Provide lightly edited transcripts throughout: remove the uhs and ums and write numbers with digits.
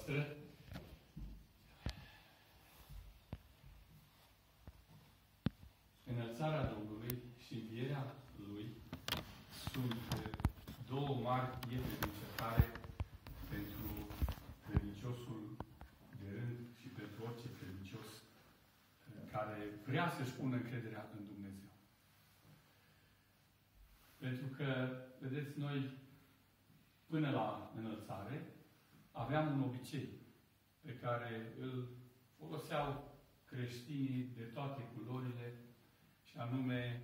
dumneavoastră. Înălțarea Domnului și învierea Lui sunt două mari pietre de încercare pentru credinciosul de rând și pentru orice credincios care vrea să-și pună încrederea în Dumnezeu. Pentru că, vedeți, noi, până la înălțare, aveam un obicei pe care îl foloseau creștinii de toate culorile, și anume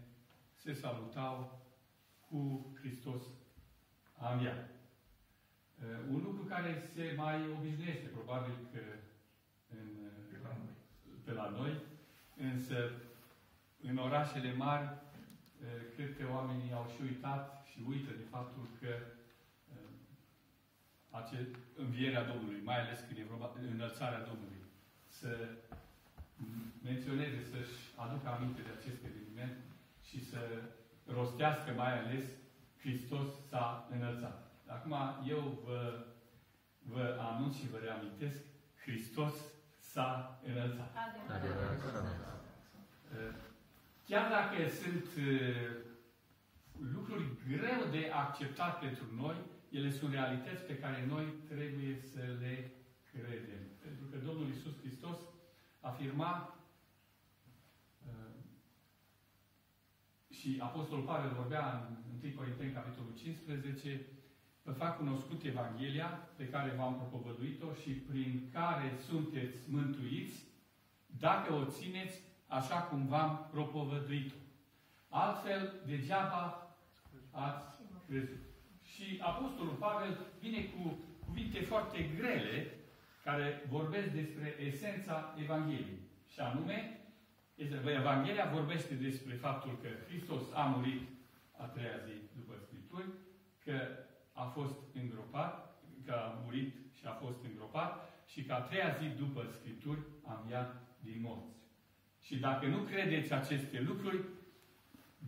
se salutau cu Hristos a înviat. Un lucru care se mai obișnuiește, probabil că pe la noi, însă în orașele mari, cred că oamenii au și uitat și uită de faptul că învierea Domnului, mai ales când e vorba de înălțarea Domnului, să menționeze, să-și aducă aminte de acest eveniment și să rostească mai ales Hristos s-a înălțat. Acum eu vă anunț și vă reamintesc, Hristos s-a înălțat. Chiar dacă sunt lucruri greu de acceptat pentru noi, ele sunt realități pe care noi trebuie să le credem. Pentru că Domnul Iisus Hristos afirma și Apostolul Pavel vorbea în 1 Corinteni, capitolul 15, vă fac cunoscut Evanghelia pe care v-am propovăduit-o și prin care sunteți mântuiți, dacă o țineți așa cum v-am propovăduit-o. Altfel, degeaba ați crezut. Și Apostolul Pavel vine cu cuvinte foarte grele care vorbesc despre esența Evangheliei. Și anume, Evanghelia vorbește despre faptul că Hristos a murit a treia zi după Scripturi, că a fost îngropat, că a murit și a fost îngropat și că a treia zi după Scripturi a înviat din morți. Și dacă nu credeți aceste lucruri,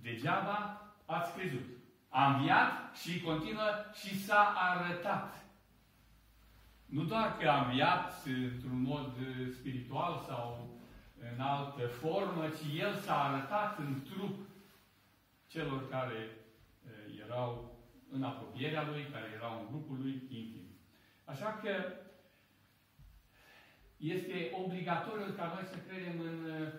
degeaba ați crezut. A înviat și continuă și s-a arătat. Nu doar că a înviat într-un mod spiritual sau în altă formă, ci El s-a arătat în trup celor care erau în apropierea Lui, care erau în grupul Lui intim. Așa că este obligatoriu ca noi să credem în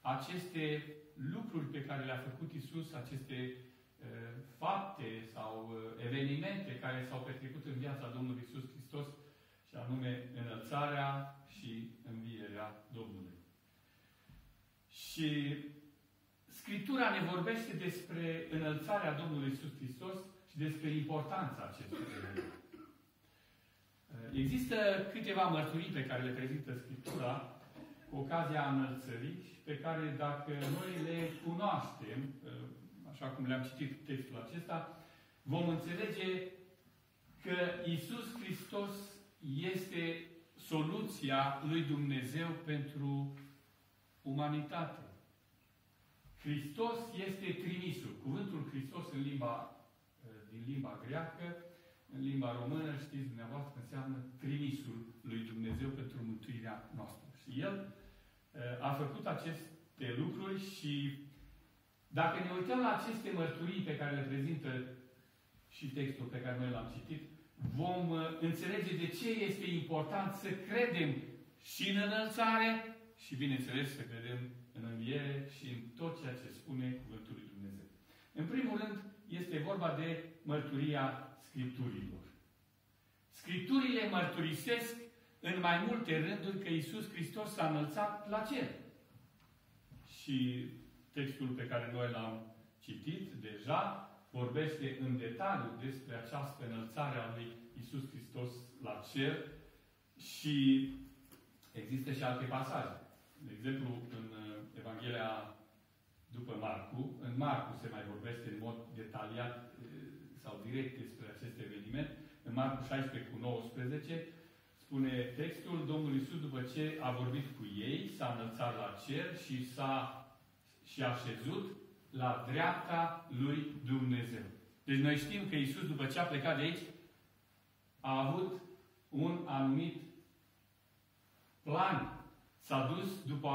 aceste lucruri pe care le-a făcut Iisus, aceste fapte sau evenimente care s-au petrecut în viața Domnului Iisus Hristos, și anume înălțarea și învierea Domnului. Și Scriptura ne vorbește despre înălțarea Domnului Iisus Hristos și despre importanța acestui eveniment. Există câteva mărturii pe care le prezintă Scriptura cu ocazia înălțării și pe care, dacă noi le cunoaștem, așa cum le-am citit textul acesta, vom înțelege că Iisus Hristos este soluția lui Dumnezeu pentru umanitate. Hristos este trimisul. Cuvântul Hristos din limba greacă, în limba română, știți dumneavoastră, înseamnă trimisul lui Dumnezeu pentru mântuirea noastră. Și El a făcut aceste lucruri și dacă ne uităm la aceste mărturii pe care le prezintă și textul pe care noi l-am citit, vom înțelege de ce este important să credem și în înălțare și, bineînțeles, să credem în înviere și în tot ceea ce spune Cuvântul lui Dumnezeu. În primul rând, este vorba de mărturia Scripturilor. Scripturile mărturisesc în mai multe rânduri că Iisus Hristos s-a înălțat la cer. Și textul pe care noi l-am citit deja vorbește în detaliu despre această înălțare a lui Iisus Hristos la cer și există și alte pasaje. De exemplu, în Evanghelia după Marcu, în Marcu se mai vorbește în mod detaliat sau direct despre acest eveniment. În Marcu 16:19 spune textul, Domnul Iisus, după ce a vorbit cu ei, s-a înălțat la cer și a așezut la dreapta lui Dumnezeu. Deci noi știm că Iisus, după ce a plecat de aici, a avut un anumit plan. S-a dus după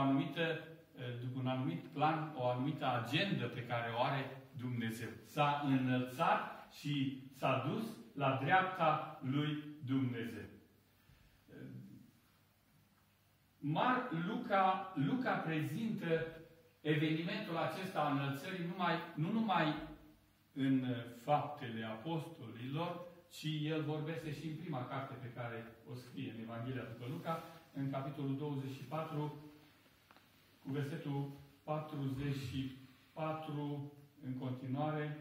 un anumit plan, o anumită agendă pe care o are Dumnezeu. S-a înălțat și s-a dus la dreapta lui Dumnezeu. Luca prezintă evenimentul acesta a înălțării nu numai în Faptele Apostolilor, ci el vorbește și în prima carte pe care o scrie în Evanghelia după Luca, în capitolul 24, cu versetul 44 în continuare,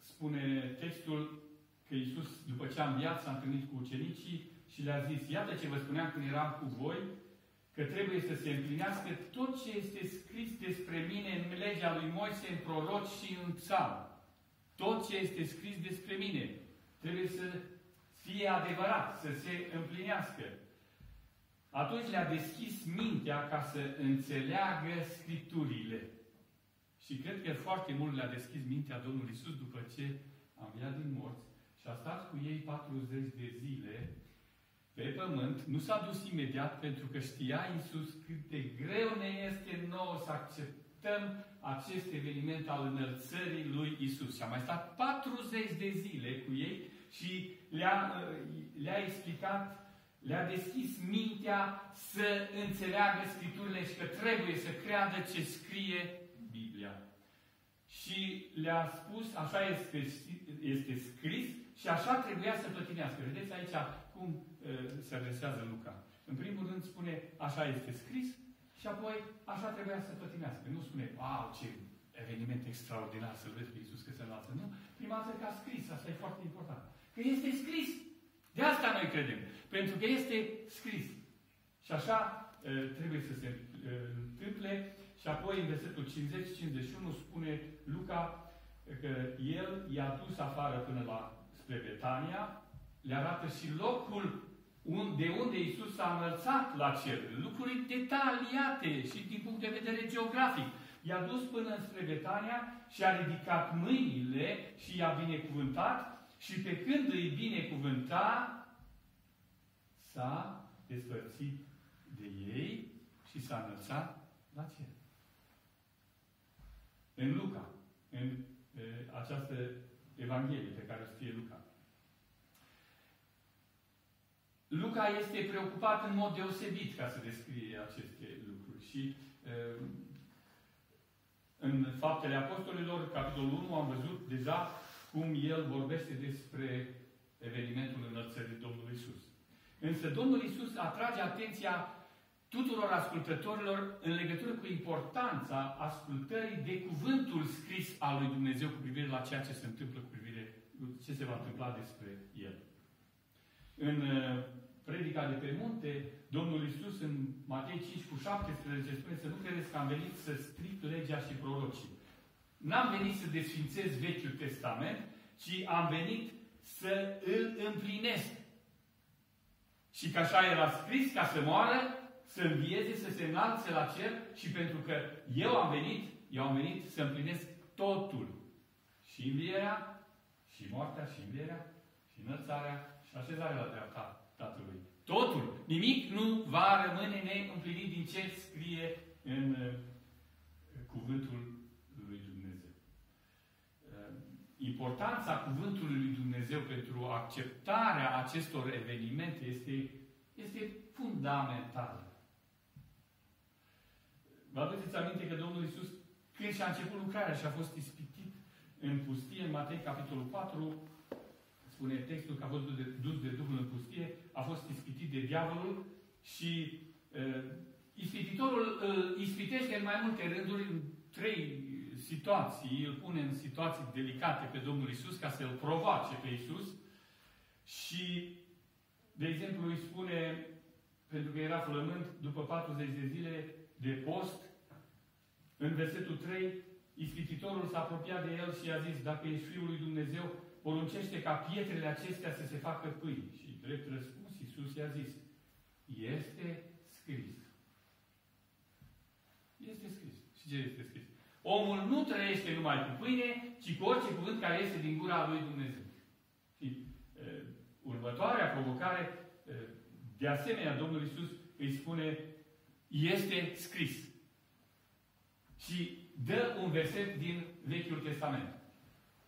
spune textul că Iisus, după ce a înviat, s-a întâlnit cu ucenicii și le-a zis: iată ce vă spuneam când eram cu voi, că trebuie să se împlinească tot ce este scris despre mine în legea lui Moise, în proroci și în psalm. Tot ce este scris despre mine trebuie să fie adevărat, să se împlinească. Atunci le-a deschis mintea ca să înțeleagă Scripturile. Și cred că foarte mult le-a deschis mintea Domnului Iisus după ce a înviat din morți și a stat cu ei 40 de zile pe pământ. Nu s-a dus imediat, pentru că știa Iisus cât de greu ne este nouă să acceptăm acest eveniment al înălțării lui Iisus. Și a mai stat 40 de zile cu ei și le-a explicat, le-a deschis mintea să înțeleagă Scripturile și că trebuie să creadă ce scrie Biblia. Și le-a spus, așa este scris și așa trebuia să pătimească. Vedeți aici cum se adresează Luca. În primul rând spune, așa este scris și apoi așa trebuia să pătimească. Nu spune, wow, ce eveniment extraordinar să-L vezi pe Iisus că se înalță. Nu. Prima dată că a scris, asta e foarte important. Că este scris. De asta noi credem. Pentru că este scris. Și așa trebuie să se întâmple. Și apoi în versetul 50-51 spune Luca că el i-a dus afară până spre Betania, le arată și locul de unde Iisus s-a înălțat la cer. Lucruri detaliate și din punct de vedere geografic. I-a dus până spre Betania și a ridicat mâinile și i-a binecuvântat și pe când îi binecuvânta, s-a despărțit de ei și s-a înălțat la cer. În Luca, în această Evanghelie pe care o scrie Luca. Luca este preocupat în mod deosebit ca să descrie aceste lucruri. Și în Faptele Apostolilor, capitolul 1, am văzut deja cum el vorbește despre evenimentul înălțării Domnului Iisus. Însă Domnul Iisus atrage atenția tuturor ascultătorilor în legătură cu importanța ascultării de cuvântul scris al lui Dumnezeu cu privire la ceea ce se întâmplă, ce se va întâmpla despre El. În predica de pe munte, Domnul Iisus în Matei 5:17 spune să nu credeți că am venit să stric legea și prorocii. N-am venit să desfințez Vechiul Testament, ci am venit să îl împlinesc. Și că așa era scris, ca să moară, să învieze, să se înalțe la cer și pentru că eu am venit să împlinesc totul. Și învierea, și moartea, și învierea, și înălțarea, și așezarea la dreapta Tatălui. Totul. Nimic nu va rămâne neîmplinit din ce scrie în cuvântul lui Dumnezeu. Importanța cuvântului lui Dumnezeu pentru acceptarea acestor evenimente este fundamentală. Vă aduceți aminte că Domnul Iisus, când și-a început lucrarea și a fost ispitit în pustie, în Matei, capitolul 4, spune textul că a fost dus de Duhul în pustie, a fost ispitit de diavolul și ispititorul îl ispitește în mai multe rânduri, în 3 situații, îl pune în situații delicate pe Domnul Iisus ca să îl provoace pe Iisus și, de exemplu, îi spune, pentru că era flămând, după 40 de zile de post, în versetul 3, ispititorul s-a apropiat de el și i-a zis, dacă ești Fiul lui Dumnezeu, poruncește ca pietrele acestea să se facă pâini. Și drept răspuns, Iisus i-a zis, este scris. Este scris. Și ce este scris? Omul nu trăiește numai cu pâine, ci cu orice cuvânt care este din gura lui Dumnezeu. Și provocare, de asemenea, Domnul Iisus îi spune, este scris. Și dă un verset din Vechiul Testament.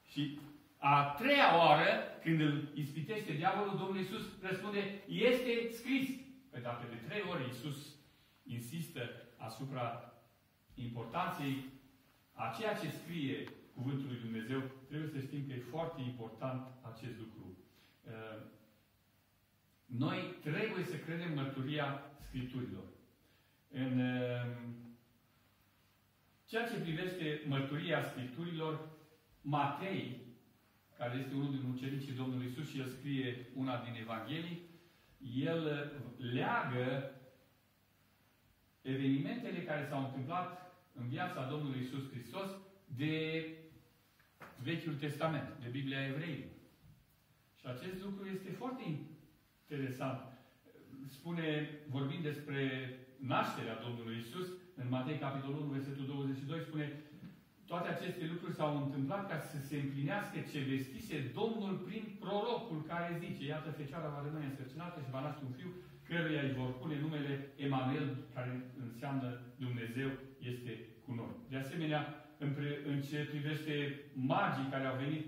Și a treia oară, când îl ispitește diavolul, Domnul Iisus răspunde, este scris. Păi dacă de 3 ori Iisus insistă asupra importanței a ceea ce scrie Cuvântul lui Dumnezeu, trebuie să știm că e foarte important acest lucru. Noi trebuie să credem mărturia Scripturilor. În ceea ce privește mărturia Scripturilor, Matei, care este unul din ucenicii Domnului Iisus și el scrie una din Evanghelii, el leagă evenimentele care s-au întâmplat în viața Domnului Iisus Hristos de Vechiul Testament, de Biblia Evreilor. Și acest lucru este foarte interesant. Spune, vorbind despre nașterea Domnului Iisus, în Matei, capitolul 1, versetul 22, spune, toate aceste lucruri s-au întâmplat ca să se împlinească ce vestise Domnul prin prorocul care zice, iată, Fecioara va rămâne însărcinată și va naște un fiu, căruia îi vor pune numele Emanuel, care înseamnă Dumnezeu este cu noi. De asemenea, în ce privește magii care au venit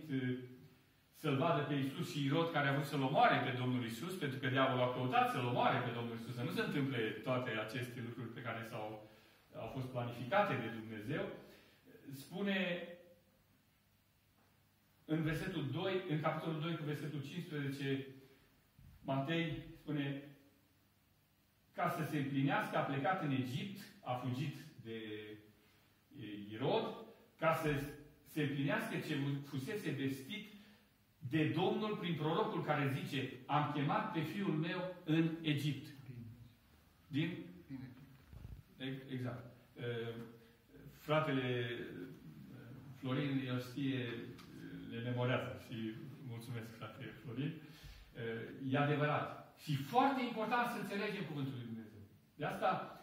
să-L vadă pe Iisus și Irod care a vrut să-L omoare pe Domnul Iisus, pentru că diavolul a căutat să-L omoare pe Domnul Iisus, să nu se întâmple toate aceste lucruri pe care au fost planificate de Dumnezeu, spune în versetul 2, în capitolul 2 cu versetul 15, Matei spune, ca să se împlinească, a plecat în Egipt, a fugit de Irod, ca să se împlinească ce fusese vestit de Domnul prin prorocul care zice, am chemat pe fiul meu în Egipt. Din? Exact. Fratele Florin, el știe, le memorează și mulțumesc, frate Florin. E adevărat. Și foarte important să înțelegem Cuvântul lui Dumnezeu. De asta,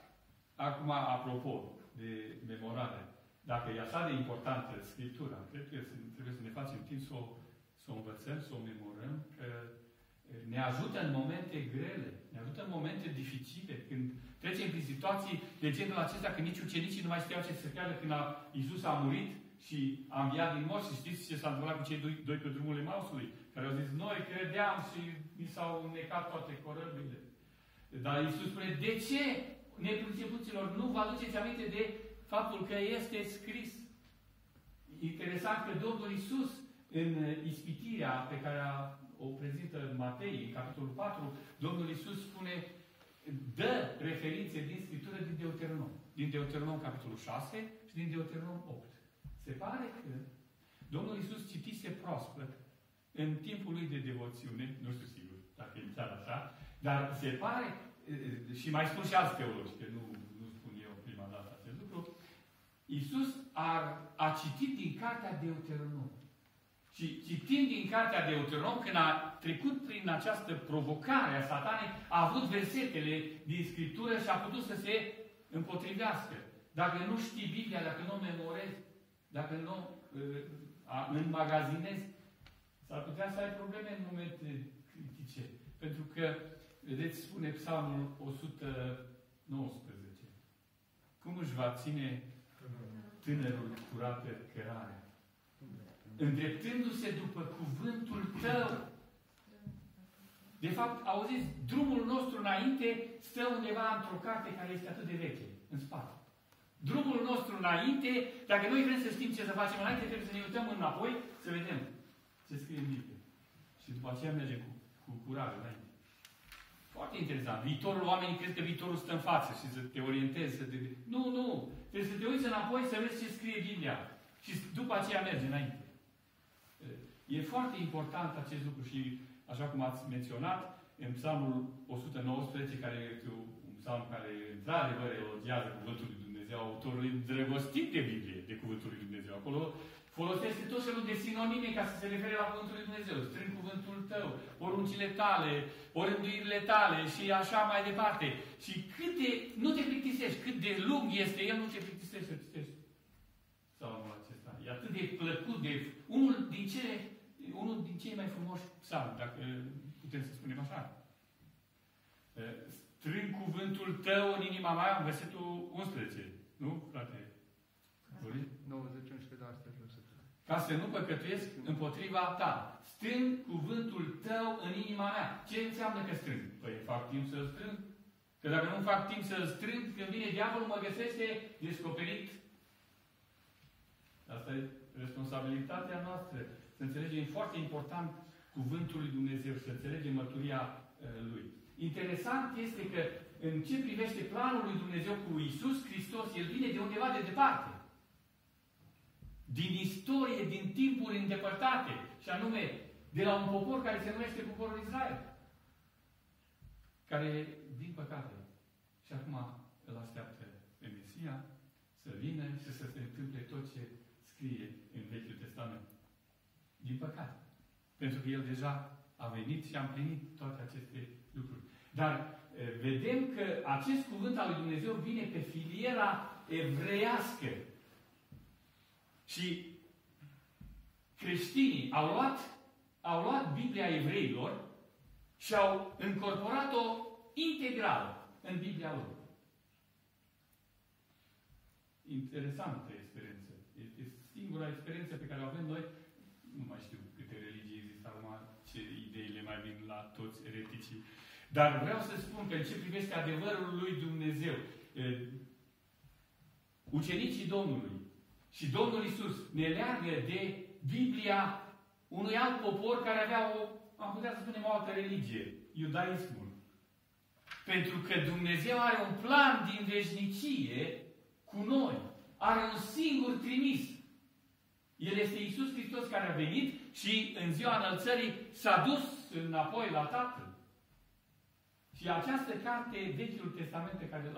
acum, apropo de memorare, dacă e așa de importantă Scriptura, cred că trebuie să ne facem timp să o învățăm, să o memorăm, că ne ajută în momente grele, ne ajută în momente dificile, când trecem prin situații de genul acesta, când nici ucenicii nu mai știau ce să creadă când Iisus a murit și a înviat din morți. Și știți ce s-a întâmplat cu cei doi pe drumul Emausului, care au zis, noi credeam și mi s-au înnecat toate corăbile. Dar Iisus spune, de ce, nepricepuților, nu vă aduceți aminte de faptul că este scris? Interesant că Domnul Iisus, în ispitirea pe care o prezintă Matei, în capitolul 4, Domnul Iisus spune, dă referințe din Scriptură din Deuteronom. Din Deuteronom capitolul 6 și din Deuteronom 8. Se pare că Domnul Iisus citise proaspăt în timpul lui de devoțiune, nu știu sigur dacă e chiar așa, dar se pare, și mai spun și alți teologi, că nu spun eu prima dată acest lucru, Iisus a citit din cartea Deuteronom. Și citind din cartea Deuteronom, când a trecut prin această provocare a Satanei, a avut versetele din Scriptură și a putut să se împotrivească. Dacă nu știi Biblia, dacă nu o memorezi, dacă nu înmagazinezi, s-ar putea să ai probleme în momente critice. Pentru că, vedeți, spune Psalmul 119. Cum își va ține tânărul curat pe cărare? Îndreptându-se după cuvântul tău. De fapt, auziți, drumul nostru înainte stă undeva într-o carte care este atât de veche, în spate. Drumul nostru înainte, dacă noi vrem să știm ce să facem înainte, trebuie să ne uităm înapoi, să vedem ce scrie în Biblie. Și după aceea mergem cu curaj înainte. Foarte interesant. Viitorul, oamenii cred că viitorul stă în față și să te orientezi. Nu. Trebuie să te uiți înapoi să vezi ce scrie Biblia. Și după aceea mergi înainte. E foarte important acest lucru și, așa cum ați menționat, în Psalmul 119, care este un psalm care, într-adevăr, elogiază Cuvântul lui Dumnezeu, autorul îndrăgostit de Biblie, de Cuvântul lui Dumnezeu. Acolo folosește tot felul de sinonime ca să se refere la Cuvântul lui Dumnezeu. Strâng cuvântul tău, poruncile tale, orânduirile tale și așa mai departe. Și nu te plictisești, cât de lung este el, nu te plictisești să citești psalmul acesta. E atât de plăcut, unul din cei mai frumoși psalmi, dacă putem să spunem așa. așa. Strâng cuvântul tău în inima mea, versetul 11. Nu, frate? 90, 11, da, asta e versetul. Ca să nu păcătuiesc împotriva ta. Strâng cuvântul tău în inima mea. Ce înseamnă că strâng? Păi fac timp să-l strâng. Că dacă nu fac timp să-l strâng, când vine diavolul, mă găsește descoperit. Asta e responsabilitatea noastră. Să înțelegem, foarte important, cuvântul lui Dumnezeu, să înțelegem mărturia Lui. Interesant este că în ce privește planul lui Dumnezeu cu Iisus Hristos, El vine de undeva de departe. Din istorie, din timpuri îndepărtate. Și anume, de la un popor care se numește poporul Israel. Care, din păcate, și acum îl așteaptă pe Mesia să vină și să se întâmple tot ce scrie în Vechiul Testament. Din păcate. Pentru că El deja a venit și a împlinit toate aceste lucruri. Dar vedem că acest cuvânt al lui Dumnezeu vine pe filiera evreiască. Și creștinii au luat Biblia evreilor și au încorporat-o integral în Biblia lor. Interesantă experiență. Este singura experiență pe care o avem noi. Nu mai știu câte religii există acum, ce idei le mai vin la toți ereticii. Dar vreau să spun că în ce privește adevărul lui Dumnezeu, ucenicii Domnului și Domnul Iisus ne leagă de Biblia unui alt popor care avea am putea să spunem, o altă religie, iudaismul. Pentru că Dumnezeu are un plan din veșnicie cu noi. Are un singur trimis. El este Iisus Hristos care a venit și în ziua înălțării s-a dus înapoi la Tatăl. Și această carte, Vechiul Testament pe care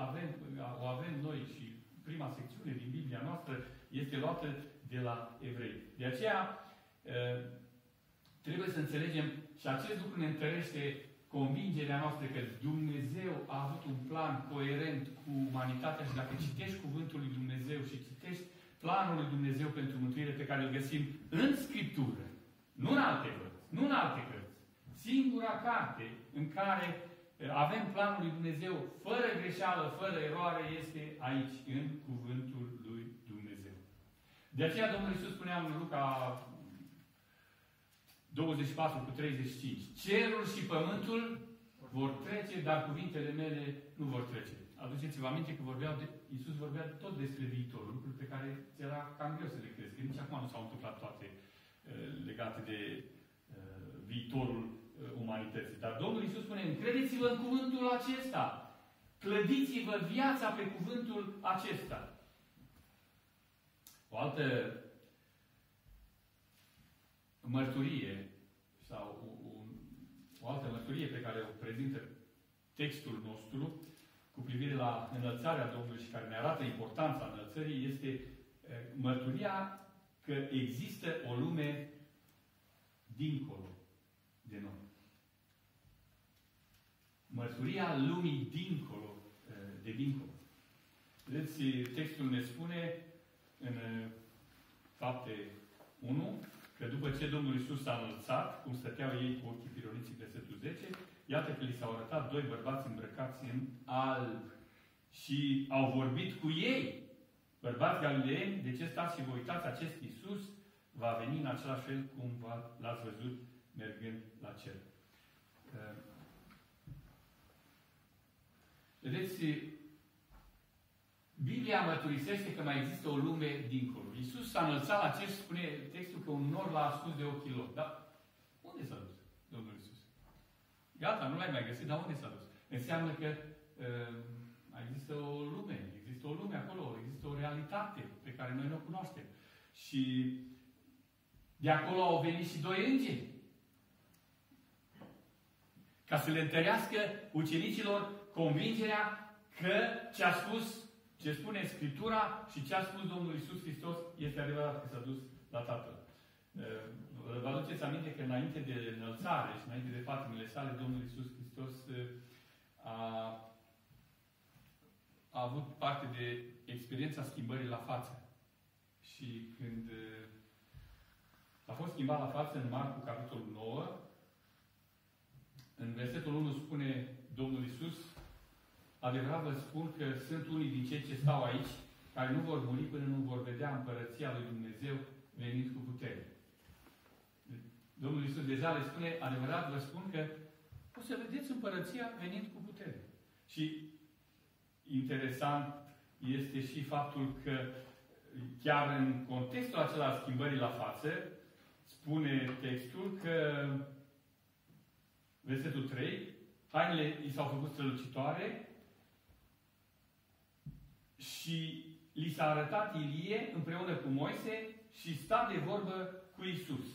o avem noi și prima secțiune din Biblia noastră este luată de la evrei. De aceea trebuie să înțelegem și acest lucru ne întărește convingerea noastră că Dumnezeu a avut un plan coerent cu umanitatea și dacă citești Cuvântul lui Dumnezeu și citești planul lui Dumnezeu pentru mântuire pe care îl găsim în Scriptură, nu în alte cărți, nu în alte cărți, singura carte în care avem planul lui Dumnezeu fără greșeală, fără eroare, este aici, în Cuvântul lui Dumnezeu. De aceea Domnul Iisus spunea în Luca 24:35. Cerul și pământul vor trece, dar cuvintele mele nu vor trece. Aduceți-vă aminte că Iisus vorbea tot despre viitor, lucruri pe care ți era cam greu să le crezi. Că nici acum nu s-au întâmplat toate legate de viitorul umanității. Dar Domnul Iisus spune, încredeți-vă în cuvântul acesta. Clădiți-vă viața pe cuvântul acesta. O altă mărturie sau o altă mărturie pe care o prezintă textul nostru cu privire la înălțarea Domnului și care ne arată importanța înălțării este mărturia că există o lume dincolo de noi. Mărturia lumii dincolo de dincolo. Vedeți, textul ne spune în Fapte 1 că după ce Domnul Iisus s-a înălțat, cum stăteau ei cu ochii pironiții, versetul 10, iată că li s-au arătat doi bărbați îmbrăcați în alb și au vorbit cu ei. Bărbați galileeni, de ce stați și vă uitați, acest Iisus va veni în același fel cum l-ați văzut mergând la cer. Vedeți, Biblia mărturisește că mai există o lume dincolo. Iisus s-a înălțat la cer și spune textul că un nor l-a ascuns de ochii lor. Dar unde s-a dus Domnul Iisus? Gata, nu l-ai mai găsit, dar unde s-a dus? Înseamnă că există o lume. Există o lume acolo, există o realitate pe care noi nu o cunoaștem. Și de acolo au venit și doi îngeri. Ca să le întărească ucenicilor convingerea că ce a spus, ce spune Scriptura și ce a spus Domnul Iisus Hristos este adevărat că s-a dus la Tatăl. Vă aduceți aminte că înainte de înălțare și înainte de patimile sale, Domnul Iisus Hristos a avut parte de experiența schimbării la față. Și când a fost schimbat la față în Marcu, capitolul 9, în versetul adevărat vă spun că sunt unii din cei ce stau aici care nu vor muri până nu vor vedea împărăția lui Dumnezeu venind cu putere. Domnul Iisus deja le spune, adevărat vă spun că o să vedeți împărăția venind cu putere. Și interesant este și faptul că chiar în contextul acela schimbării la față, spune textul că versetul 3, hainele i s-au făcut strălucitoare și li s-a arătat Ilie împreună cu Moise și sta de vorbă cu Iisus.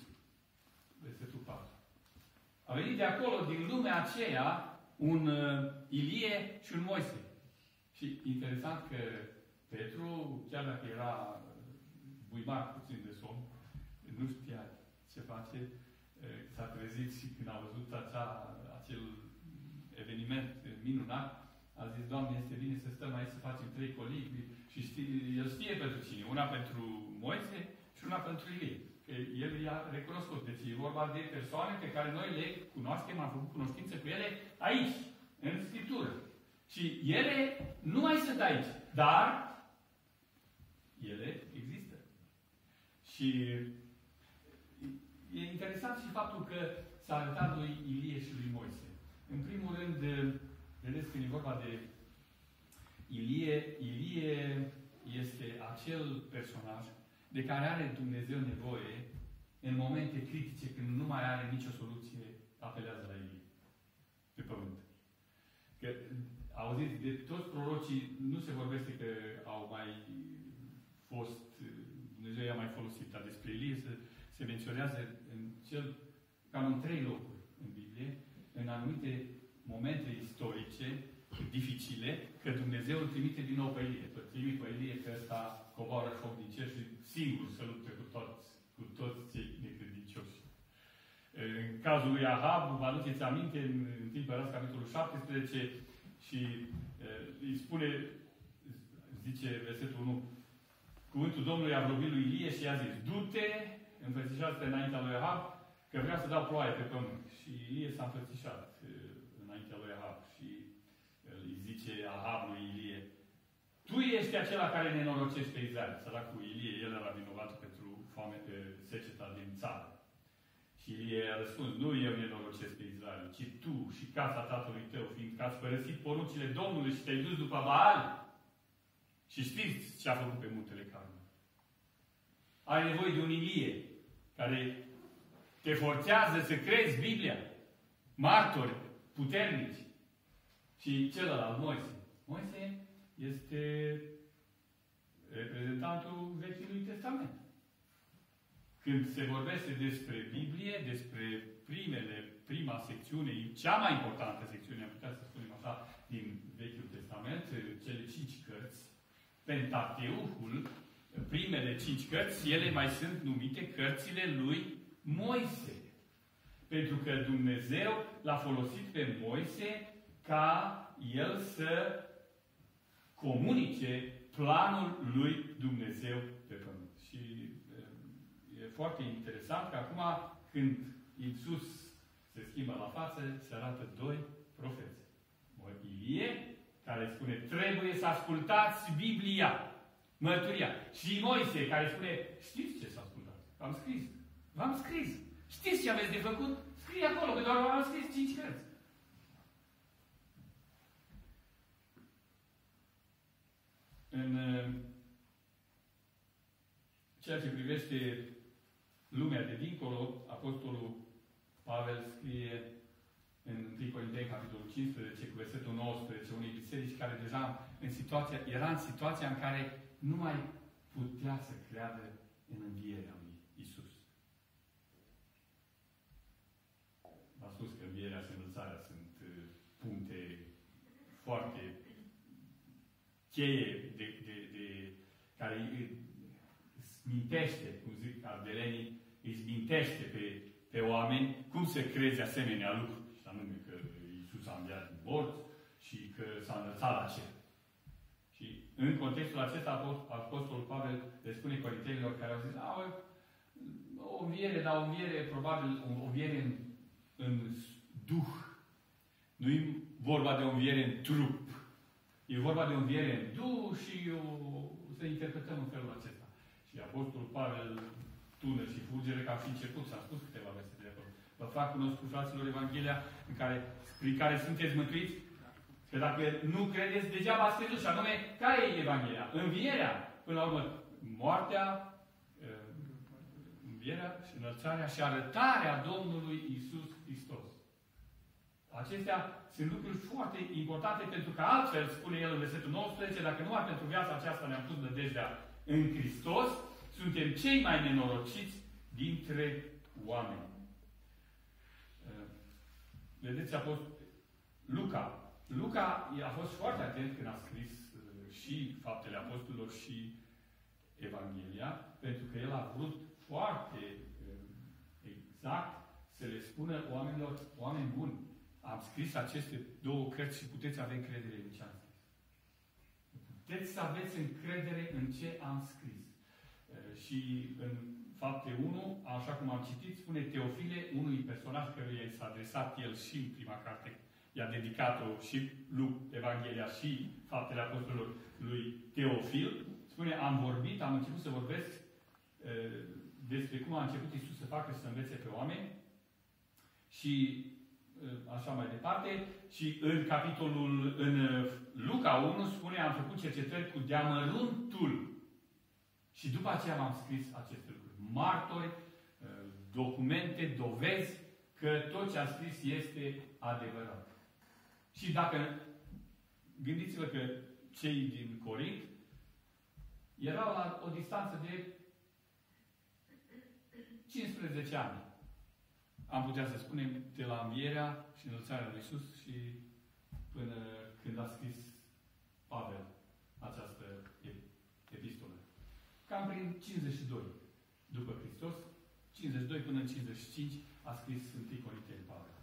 Versetul 4. A venit de acolo, din lumea aceea, un Ilie și un Moise. Și interesant că Petru, chiar dacă era buimac puțin de somn, nu știa ce face, s-a trezit și când a văzut acel eveniment minunat, a zis, Doamne, este bine să stăm aici să facem 3 colibri și el știe pentru cine. Una pentru Moise și una pentru Ilie. Că el i-a recunoscut. Deci e vorba de persoane pe care noi le cunoaștem, am făcut cunoștință cu ele aici, în Scriptură. Și ele nu mai sunt aici, dar ele există. Și e interesant și faptul că s-a arătat lui Ilie și lui Moise. În primul rând, vedeți când e vorba de Ilie este acel personaj de care are Dumnezeu nevoie în momente critice, când nu mai are nicio soluție, apelează la Ilie. Pe pământ. Că, auziți, de toți prorocii nu se vorbește că au mai fost, Dumnezeu i-a mai folosit, dar despre Ilie se menționează cam în 3 locuri în Biblie, în anumite momente istorice dificile, că Dumnezeu îl trimite din nou pe Ilie. Trimite pe Ilie că ăsta coboară foc din cer și singur să lupte cu toți cei necredincioși. În cazul lui Ahab, vă aduceți aminte, în 1 Împărați, capitolul 17, și îi spune, zice versetul 1, cuvântul Domnului a vorbit lui Ilie și i-a zis, du-te, înfățișați-te înaintea lui Ahab, că vreau să dau ploaie pe pământ. Și Ilie s-a înfățișat înaintea lui Ahab și îi zice Ahab lui Ilie, tu ești acela care nenorocește pe Israel. Săracul Ilie, el era vinovat pentru seceta din țară. Și Ilie a răspuns, nu eu nenorocesc pe Israel, ci tu și casa tatălui tău, fiindcă ați părăsit poruncile Domnului și te-ai dus după Baal. Și știți ce a făcut pe muntele Carmel. Ai nevoie de un Ilie care te forțează să crezi Biblia. Martori puternici. Și celălalt, Moise. Moise este reprezentantul Vechiului Testament. Când se vorbește despre Biblie, despre prima secțiune, cea mai importantă secțiune, am putea să spunem așa, din Vechiul Testament, cele 5 cărți, Pentateuhul, primele 5 cărți, ele mai sunt numite cărțile lui Moise. Pentru că Dumnezeu l-a folosit pe Moise ca el să comunice planul lui Dumnezeu pe pământ. Și e foarte interesant că acum, când Iisus se schimbă la față, se arată 2 profeți. Ilie, care spune, trebuie să ascultați Biblia, mărturia. Și Moise, care spune, știți ce să ascultați? V-am scris. V-am scris. Știți ce aveți de făcut? Scrie acolo, că doar v-am scris 5 cărți. În ceea ce privește lumea de dincolo, Apostolul Pavel scrie în 1 Corinteni, capitolul 15, cu versetul 19, unei biserici care deja era în situația în care nu mai putea să creadă în învierea lui Iisus. V-am spus că învierea și înălțarea sunt puncte foarte cheie care îi smintește, cum zic ardelenii, îi smintește pe oameni cum să creze asemenea lucruri. Și anume că Iisus a înviat din morți și că s-a înălțat la cer. Și în contextul acesta, Apostolul Pavel le spune corintenilor care au zis, o înviere, dar o înviere, probabil, o înviere în duh. Nu e vorba de o înviere în trup. E vorba de o înviere în Duh și să interpretăm în felul acesta. Și Apostolul Pavel tună și fulgere ca fi început, s-a spus câteva versete de acolo. Vă fac cunoscut, fraților, Evanghelia prin care sunteți mântuiți? Că dacă nu credeți, degeaba ați crezut. Și anume, care e Evanghelia? Învierea. Până la urmă, moartea, învierea și înălțarea și arătarea Domnului Iisus Hristos. Acestea sunt lucruri foarte importante pentru că altfel, spune el în versetul 19, dacă numai pentru viața aceasta ne-am pus nădejdea în Hristos, suntem cei mai nenorociți dintre oameni. Vedeți, Luca a fost foarte atent când a scris și Faptele Apostolilor și Evanghelia, pentru că el a vrut foarte exact să le spună oamenilor, oameni buni, am scris aceste două cărți și puteți avea încredere în ce am scris. Puteți să aveți încredere în ce am scris. Și în Fapte 1, așa cum am citit, spune Teofile, unui personaj căruia i s-a adresat el și în prima carte, i-a dedicat-o și Evanghelia și Faptele Apostolilor lui Teofil, spune, am început să vorbesc despre cum a început Iisus să facă și să învețe pe oameni și așa mai departe. Și în în Luca 1 spune, am făcut cercetări cu deamăruntul. Și după aceea am scris aceste lucruri. Martori, documente, dovezi că tot ce a scris este adevărat. Și dacă gândiți-vă că cei din Corint erau la o distanță de 15 ani. Am putea să spunem de la învierea și înălțarea lui Iisus și până când a scris Pavel această epistolă. Cam prin 52 după Hristos, 52 până în 55 a scris 1 Corinteni Pavel.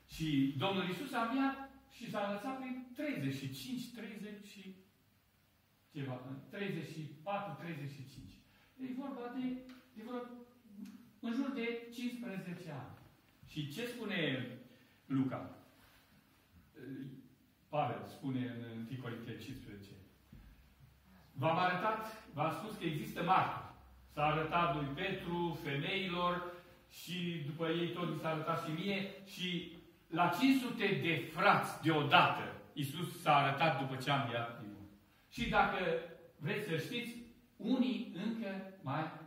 Și Domnul Iisus a înviat și s-a înălțat prin 35, 30 și ceva, 34, 35. E vorba de vreo în jur de 15 ani. Și ce spune Luca? Pavel spune în 1 Corinteni 15. V-am spus că există martori. S-a arătat lui Petru, femeilor și după ei tot mi s-a arătat și mie și la 500 de frați deodată Iisus s-a arătat după ce a înviat din nou. Și dacă vreți să știți, unii încă mai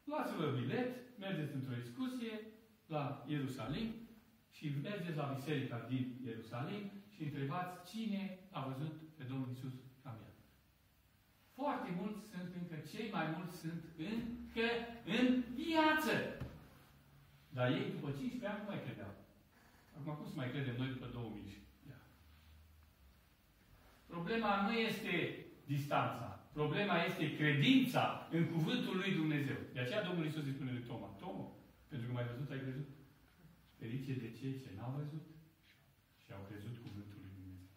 luați-vă bilet, mergeți într-o excursie la Ierusalim și mergeți la biserica din Ierusalim și întrebați cine a văzut pe Domnul Iisus înviat. Foarte mulți sunt încă, cei mai mulți sunt încă în viață. Dar ei după 15 ani nu mai credeau. Acum cum să mai credem noi după 2000? Problema nu este distanța. Problema este credința în cuvântul lui Dumnezeu. De aceea Domnul Iisus îi spune lui Toma, Toma, pentru că m-ai văzut, ai crezut. Ferice de cei ce n-au văzut și au crezut cuvântul lui Dumnezeu.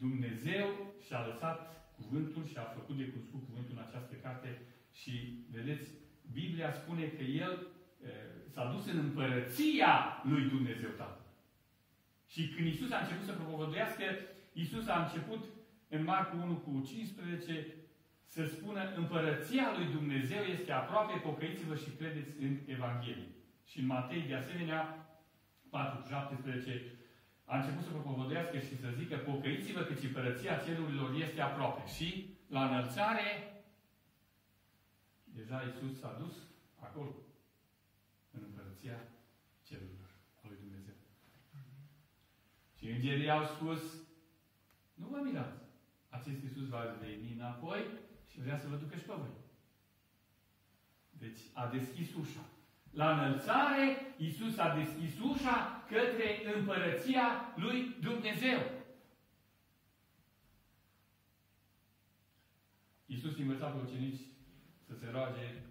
Dumnezeu și-a lăsat cuvântul și a făcut de cunoscut cuvântul în această carte și, vedeți, Biblia spune că El s-a dus în împărăția lui Dumnezeu Tatăl. Și când Iisus a început să propovăduiască, Iisus a început în Marcu 1 cu 15 să spună împărăția lui Dumnezeu este aproape, pocăiți-vă și credeți în Evanghelie. Și în Matei, de asemenea, 4:17, a început să propovăduiască și să zică pocăiți-vă căci împărăția cerurilor este aproape. Și la înălțare, deja Iisus s-a dus acolo, în împărăția cerurilor a lui Dumnezeu. Și îngerii au spus, nu vă mirați. Acest Iisus va veni înapoi și vrea să vă ducă și pe voi. Deci a deschis ușa. La înălțare, Iisus a deschis ușa către împărăția lui Dumnezeu. Iisus învăța pe ucenici să se roage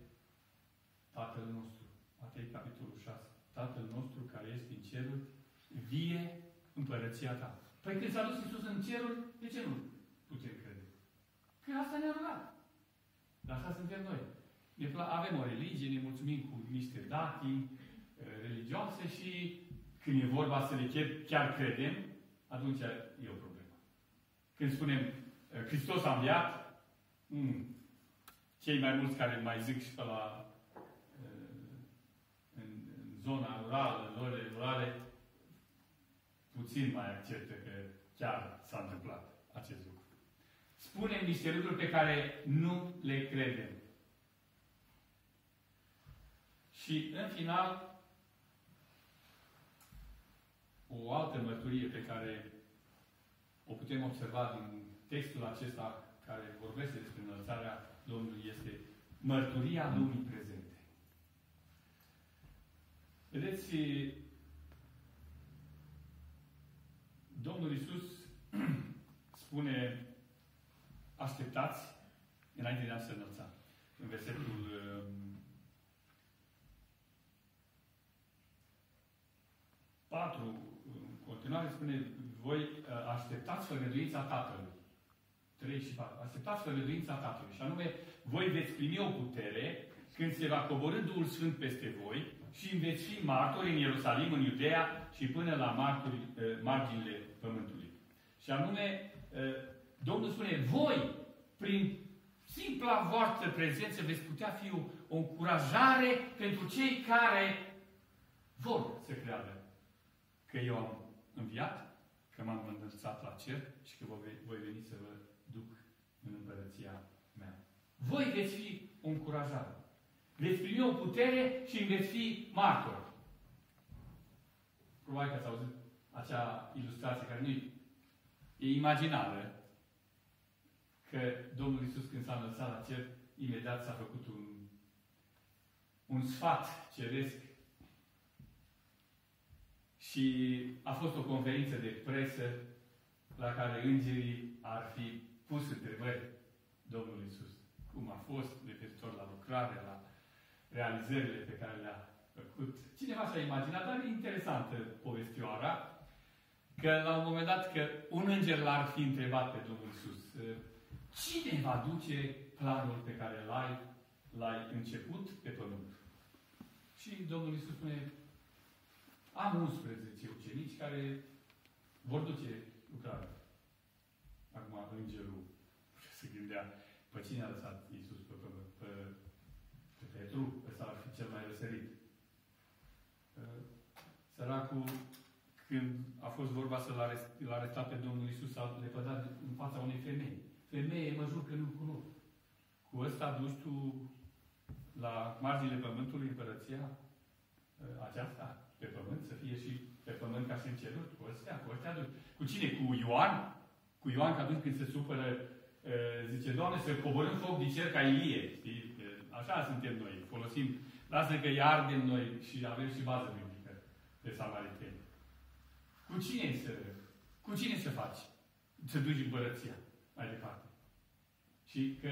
Tatăl nostru. Matei, capitolul 6. Tatăl nostru care este în ceruri, vie împărăția ta. Păi când s-a dus Iisus în ceruri, de ce nu putem crede? Că asta ne-a rugat. Dar asta suntem noi. Avem o religie, ne mulțumim cu niște datii religioase și când e vorba să le chiar credem, atunci e o problemă. Când spunem Hristos a înviat, cei mai mulți care mai zic și pe la în zona rurală, în zonele rurale, puțin mai acceptă că chiar s-a întâmplat acest lucru. Spunem niște lucruri pe care nu le credem. Și, în final, o altă mărturie pe care o putem observa din textul acesta care vorbește despre înălțarea Domnului este mărturia lumii prezente. Vedeți, Domnul Iisus spune, așteptați înainte de a se înălța. În versetul 4, în continuare spune, voi așteptați făgăduința Tatălui. 3 și 4. Așteptați făgăduința Tatălui. Și anume, voi veți primi o putere când se va coborî Duhul Sfânt peste voi și veți fi martori în Ierusalim, în Iudeea și până la marginile pământului. Și anume, Domnul spune, voi, prin simpla voastră prezență, veți putea fi o încurajare pentru cei care vor să creadă că eu am înviat, că m-am înălțat la cer și că voi veni să vă duc în împărăția mea. Voi veți fi o încurajare. Veți primi o putere și veți fi martori. Probabil că ați auzit acea ilustrație care nu e imaginară, că Domnul Iisus, când s-a înălțat la cer, imediat s-a făcut un sfat ceresc și a fost o conferință de presă la care îngerii ar fi pus întrebări Domnului Iisus. Cum a fost referitor la lucrare, la realizările pe care le-a făcut. Cineva și-a imaginat, dar e interesantă povestioara, că la un moment dat că un înger l-ar fi întrebat pe Domnul Iisus, cine va duce planul pe care l-ai început pe pământ? Și Domnul Iisus spune, am 11 ucenici care vor duce lucrarea. Acum îngerul se gândea, pe cine a lăsat Iisus pe pământ? Pe Petru, ăsta ar fi cel mai răsărit. Săracul, când a fost vorba să-l aresta pe Domnul Iisus, s-a lepădat în fața unei femei. Femeie, mă jur că nu-l cunosc. Cu ăsta duci tu la marginile pământului împărăția aceasta? Pe pământ, să fie și pe pământ ca și în ceruri? Cu ăstea duci. Cu cine? Cu Ioan? Cu Ioan, că atunci când se supără, zice, Doamne, să coborâm foc din cer ca Ilie. Știi? Așa suntem noi. Folosim, lasă că îi ardem noi și avem și bază biblică pe samariteni. Cu cine să faci? Să duci împărăția mai departe. Și că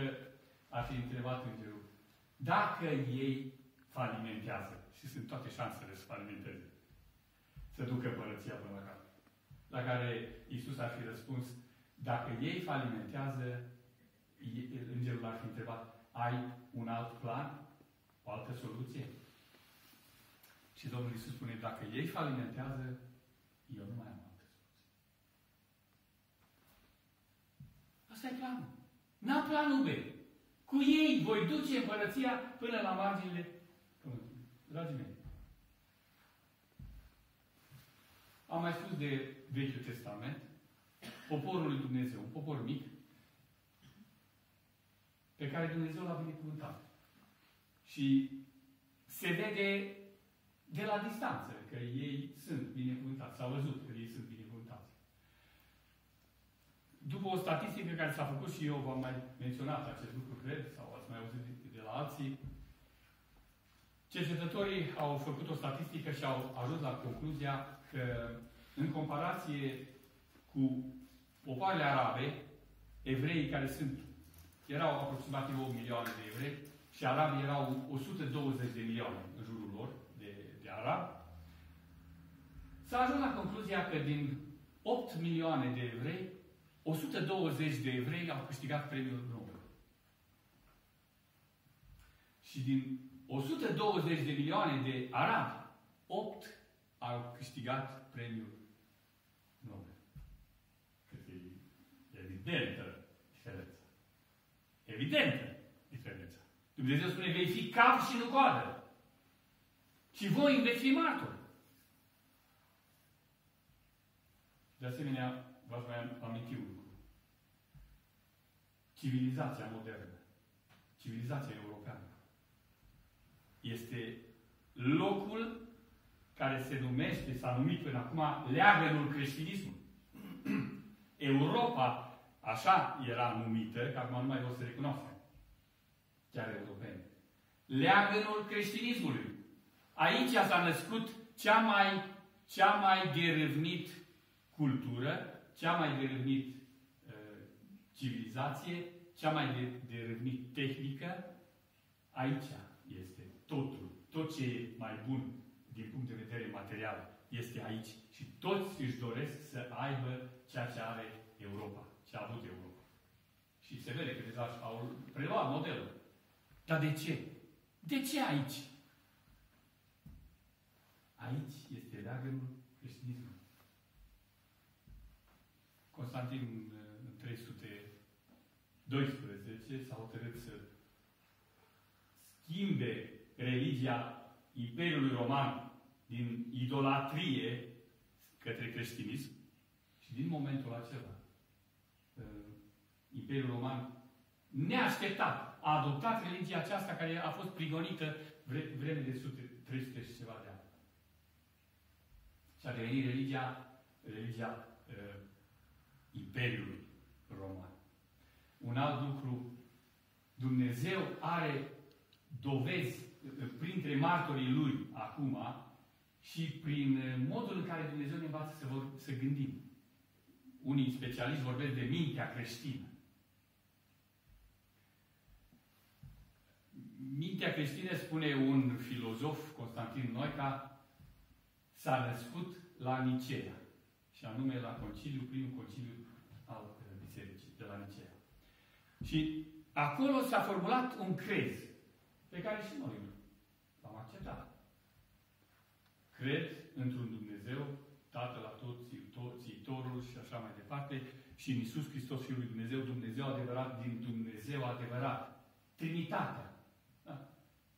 ar fi întrebat îngerul, dacă ei falimentează, și sunt toate șansele să falimenteze, să ducă împărăția până la cap. La care Iisus ar fi răspuns, dacă ei falimentează, îngerul ar fi întrebat, ai un alt plan? O altă soluție? Și Domnul Iisus spune, dacă ei falimentează, eu nu mai am altă soluție. Asta e planul. N-am planul B. Cu ei voi duce împărăția până la marginile pământului. Dragii mei, am mai spus de Vechiul Testament, poporul lui Dumnezeu, un popor mic, pe care Dumnezeu l-a binecuvântat. Și se vede de la distanță că ei sunt binecuvântați. S-a văzut că ei sunt binecuvântați. După o statistică care s-a făcut și eu v-am mai menționat acest lucru, cred, sau ați mai auzit de la alții, cercetătorii au făcut o statistică și au ajuns la concluzia că, în comparație cu popoarele arabe, evreii care erau aproximativ 8 milioane de evrei și arabii erau 120 de milioane în jurul lor de arabi, s-a ajuns la concluzia că din 8 milioane de evrei, 120 de evrei au câștigat premiul Nobel. Și din 120 de milioane de arabi, 8 au câștigat premiul Nobel. Cred că e evidentă diferența. Evidentă diferența. Dumnezeu spune, vei fi cap și nu coadă. Și voi veți fi martori. De asemenea, v-aș mai aminti un lucru. Civilizația modernă, civilizația europeană, este locul care se numește, s-a numit până acum, leagănul creștinismului. Europa, așa era numită, că acum nu mai o să recunoaște, chiar europeni. Leagănul creștinismului. Aici s-a născut cea mai derâvnit cultură, cea mai derâvnit civilizație, cea mai derâvnit tehnică. Aici este totul. Tot ce e mai bun din punct de vedere material este aici. Și toți își doresc să aibă ceea ce are Europa, ce a avut Europa. Și se vede că deja au preluat modelul. Dar de ce? De ce aici? Aici este leagănul creștinismului. Constantin, în 312, s-a hotărât să schimbe religia Imperiului Roman din idolatrie către creștinism. Și din momentul acela, Imperiul Roman, neașteptat, a adoptat religia aceasta care a fost prigonită vreme de 300 și ceva de ani. Și a devenit religia Imperiului Roman. Un alt lucru, Dumnezeu are dovezi printre martorii Lui acum și prin modul în care Dumnezeu ne învață să gândim. Unii specialiști vorbesc de mintea creștină. Mintea creștină, spune un filozof, Constantin Noica, s-a născut la Nicea. Și anume la primul conciliu al Bisericii, de la Nicea. Și acolo s-a formulat un crez, pe care și noi l-am acceptat. Cred într-un Dumnezeu, Tatăl Țiitorul și așa mai departe, și în Iisus Hristos, Fiul lui Dumnezeu, Dumnezeu adevărat din Dumnezeu adevărat. Trinitatea. Da?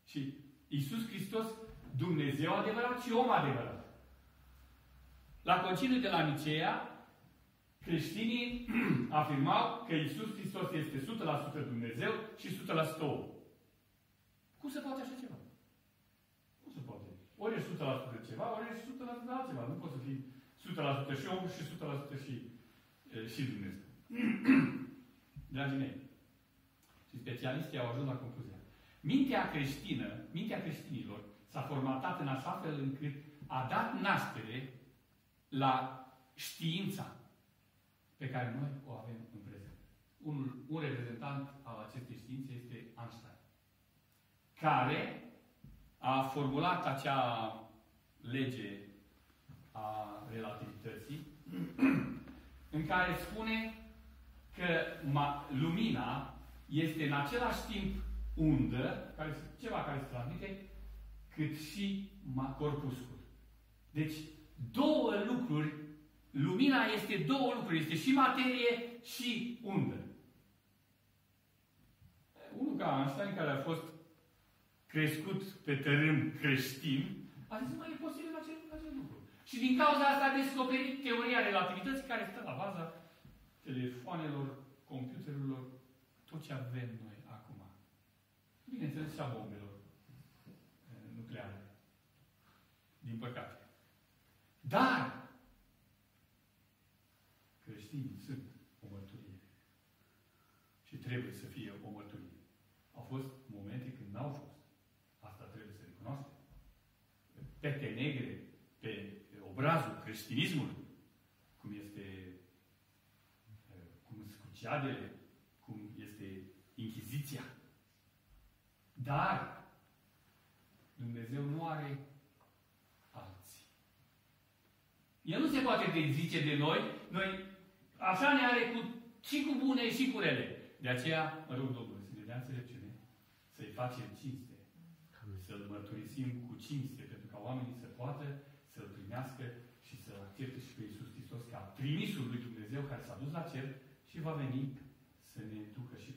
Și Iisus Hristos, Dumnezeu adevărat și om adevărat. La conciliul de la Nicea, creștinii afirmau că Iisus Hristos este 100% Dumnezeu și 100% om. Cum se poate așa ceva? Cum se poate? Ori e 100% de ceva, ori e 100% de altceva. Nu poți să fii 100% și om și 100% și Dumnezeu. Dragii mei, și specialiștii au ajuns la concluzia. Mintea creștinilor s-a formatat în așa fel încât a dat naștere la știința pe care noi o avem în prezent. Un reprezentant al acestei științe este Einstein, care a formulat acea lege a relativității în care spune că lumina este în același timp undă, ceva care se transmite, cât și corpuscul. Deci, două lucruri, lumina este două lucruri, este și materie și undă. Unul ca Einstein, care a fost crescut pe tărâm creștin, a zis, mai e posibil acest lucru. Și din cauza asta a descoperit teoria relativității care stă la baza telefoanelor, computerurilor, tot ce avem noi acum. Bineînțeles și a bombelor nucleare. Din păcate. Dar creștinii sunt o mărturie. Și trebuie să fie o mărturie. Au fost momente când n-au fost. Asta trebuie să recunoaștem. Pete negre pe obrazul creștinismului, cum sunt cruciadele, cum este Inchiziția. Dar Dumnezeu nu are alții. El nu se poate dezice de noi. Noi așa ne are și cu bune și cu rele. De aceea, mă rog Domnul, să ne dea înțelepciune, să-i facem cinste, să-L mărturisim cu cinste, pentru ca oamenii să poată să-L primească trimisul lui Dumnezeu care s-a dus la cer și va veni să ne ducă și